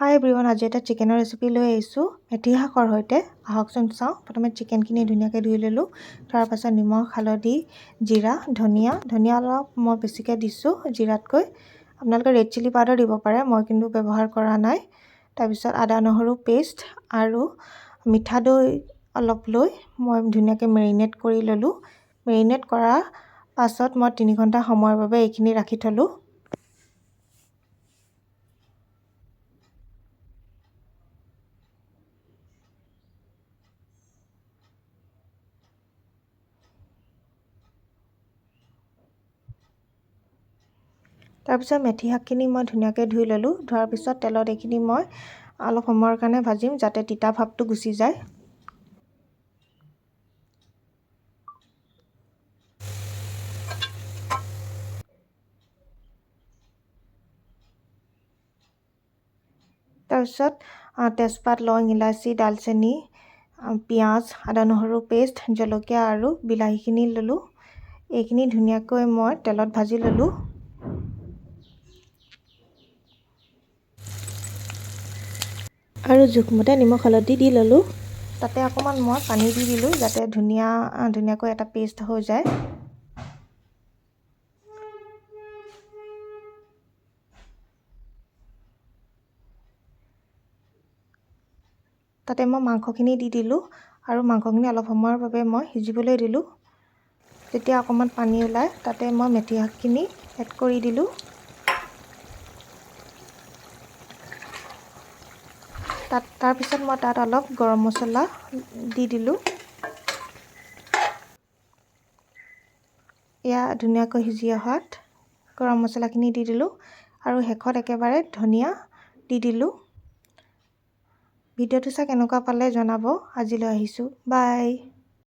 হাই everyone, আজি এটা চিকেনৰ ৰেচিপি লৈ আহিছোঁ মেথি শাকৰ সৈতে। আহকচোন চাওঁ। প্ৰথমে চিকেনখিনি ধুনীয়াকৈ ধুই ল'লোঁ। তাৰ পাছত নিমখ, হালধি, জিৰা, ধনিয়া অলপ মই বেছিকৈ দিছোঁ জিৰাতকৈ। আপোনালোকে ৰেড চিলি পাউডাৰ দিব পাৰে, মই কিন্তু ব্যৱহাৰ কৰা নাই। তাৰপিছত আদা নহৰু পেষ্ট আৰু মিঠা দৈ অলপ লৈ মই ধুনীয়াকৈ মেৰিনেট কৰি ল'লোঁ। মেৰিনেট কৰাৰ পাছত মই 3 ঘণ্টা সময়ৰ বাবে এইখিনি ৰাখি থ'লোঁ। তাৰপিছত মেথি শাকখিনি মই ধুনীয়াকৈ ধুই ল'লোঁ। ধোৱাৰ পিছত তেলত এইখিনি মই অলপ সময়ৰ কাৰণে ভাজিম যাতে তিতা ভাৱটো গুচি যায়। তাৰপিছত তেজপাত, লং, ইলাচি, ডালচেনি, পিঁয়াজ, আদা নহৰু পেষ্ট, জলকীয়া আৰু বিলাহীখিনি ল'লোঁ। এইখিনি ধুনীয়াকৈ মই তেলত ভাজি ল'লোঁ। আৰু জোখমতে নিমখ হালধি দি ল'লোঁ। তাতে অকণমান মই পানী দি দিলোঁ যাতে ধুনীয়াকৈ এটা পেষ্ট হৈ যায়। তাতে মই মাংসখিনি দি দিলোঁ আৰু মাংসখিনি অলপ সময়ৰ বাবে মই সিজিবলৈ দিলোঁ। যেতিয়া অকণমান পানী ওলায় তাতে মই মেথি শাকখিনি এড কৰি দিলোঁ। তাৰপিছত মই তাত অলপ গৰম মছলা দি দিলোঁ। এয়া ধুনীয়াকৈ সিজি অহাত গৰম মছলাখিনি দি দিলোঁ আৰু শেষত একেবাৰে ধনিয়া দি দিলোঁ। ভিডিঅ'টো চাই কেনেকুৱা পালে জনাব। আজিলৈ আহিছোঁ, বাই।